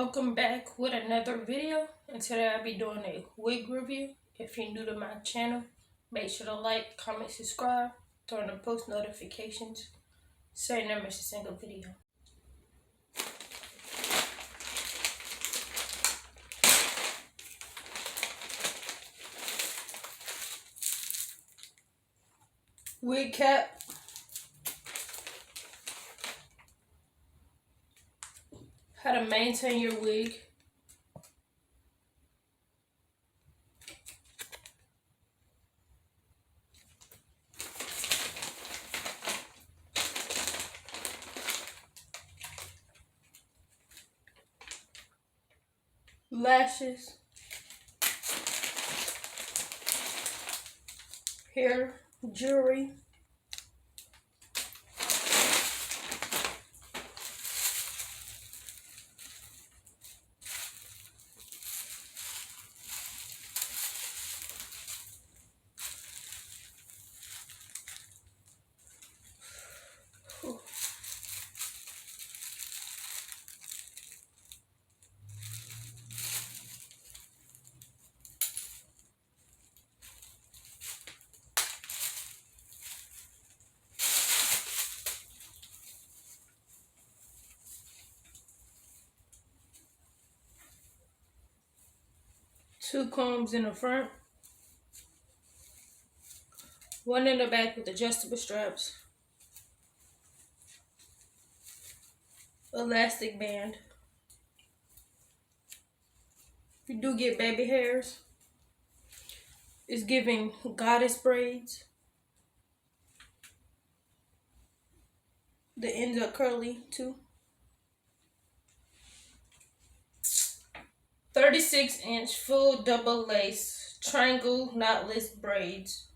Welcome back with another video, and today I'll be doing a wig review. If you're new to my channel, make sure to like, comment, subscribe, turn on post notifications so you never miss a single video. Wig cap. How to maintain your wig. Lashes. Hair, jewelry. Two combs in the front, one in the back with adjustable straps, elastic band. If you do get baby hairs, it's giving goddess braids. The ends are curly too. 36-inch full double lace triangle knotless braids,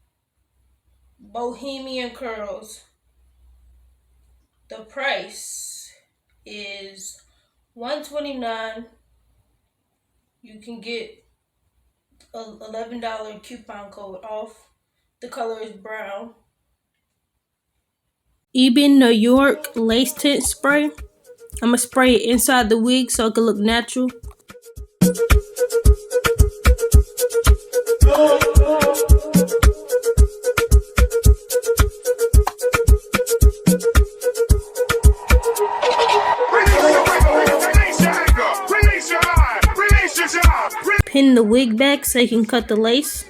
bohemian curls. The price is $129. You can get a $11 coupon code off. The color is brown. Eben New York lace tint spray. I'm gonna spray it inside the wig so it can look natural. Pin the wig back so you can cut the lace.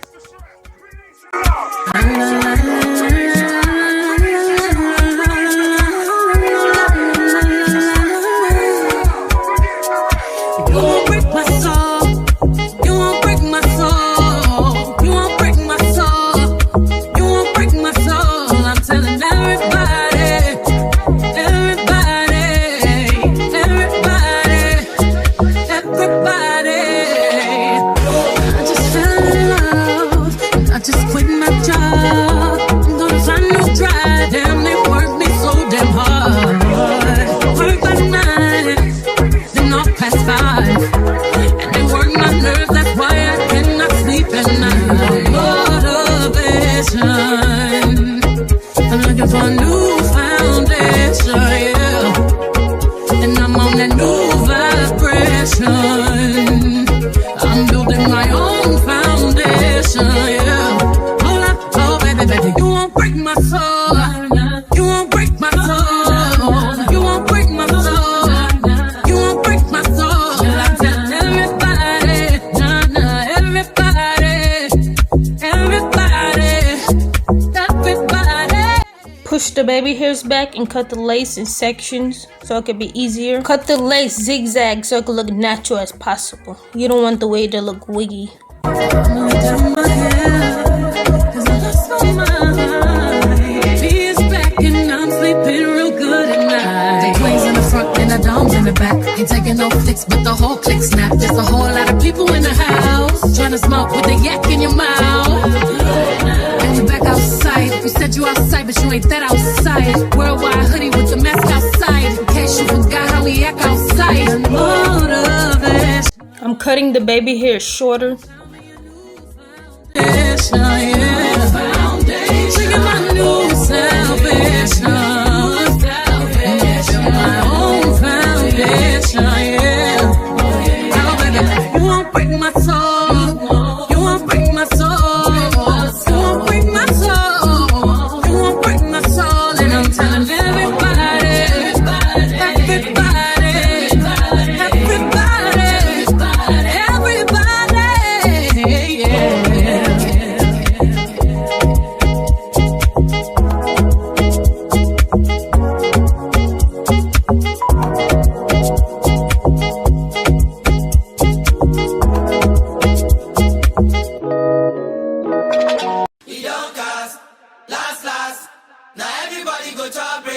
Push the baby hairs back and cut the lace in sections so it can be easier. Cut the lace zigzag so it can look natural as possible. You don't want the way to look wiggy. In the back, ain't taking no flicks, but the whole click snap. There's a whole lot of people in the house trying to smoke with the yak in your mouth. And you back outside. You said you outside, but you ain't that outside. Worldwide hoodie with the mask outside. In case you forgot how we act outside. I'm cutting the baby hair shorter. My own foundation, yeah.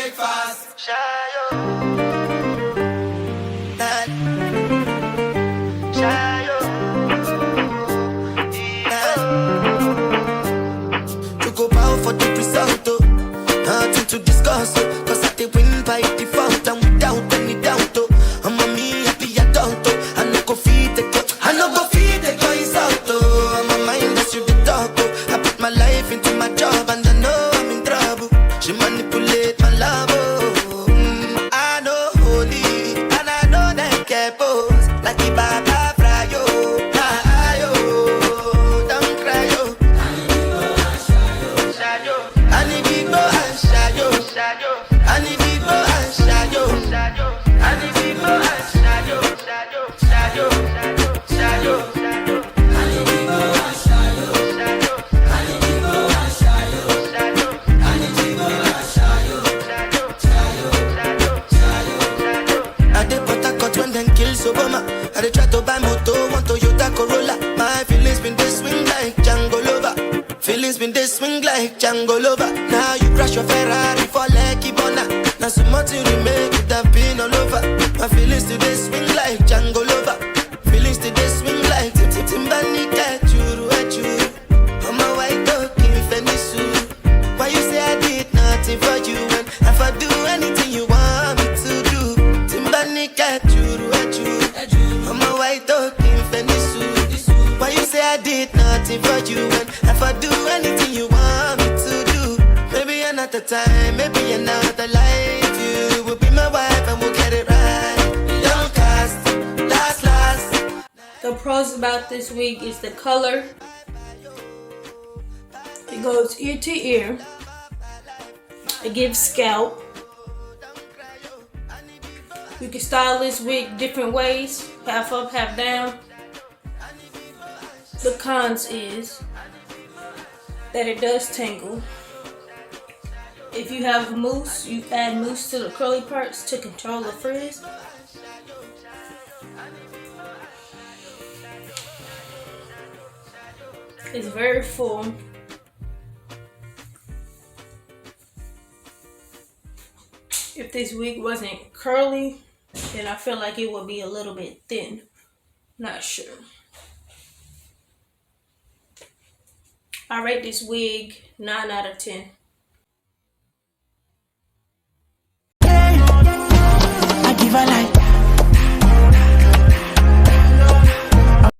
breakfast. Shayo. Shayo. To go bow for the result, nothing to discuss, cause I did win by default and without any doubt, I'm a me happy adult, I no go feed the girl, I no go feed the girl is out, I'm a mind that's you the dog, I put my life into my job and I know I'm in trouble, she manipulate my love, I know holy, and I know that get pose, like the Baba Frayo, don't cry, yo. I need big boy and shadow. I need big boy and shadow. I need big boy and shadow. I need big boy and shadow. I need big boy and shadow. I need big boy and shadow. I did put a cut when them kills Obama. I did try to buy moto, want Toyota Corolla. My feelings been this swing like Django Lover. Feelings been this swing like Django Lover. Now you crash your Ferrari for Lucky Bona. Now so much you remake it have been all over. My feelings today swing like Django Lover. Feelings today swing like Timbani cat you at you. I'm a white dog in Fenisu. Why you say I did nothing for you when if I do anything you want me to do? Timbani cat you at you. I'm a white dog in Fenisu. Why you say I did nothing for you when if I do anything you want me to do? Maybe another time, maybe another life, you will be my wife and we'll get it right. Don't cast, last. The pros about this wig is the color. It goes ear to ear. It gives scalp. You can style this wig different ways, half up, half down. The cons is that it does tangle. If you have a mousse, you add mousse to the curly parts to control the frizz. It's very full. If this wig wasn't curly, then I feel like it would be a little bit thin. Not sure. I rate this wig 9 out of 10. I give her like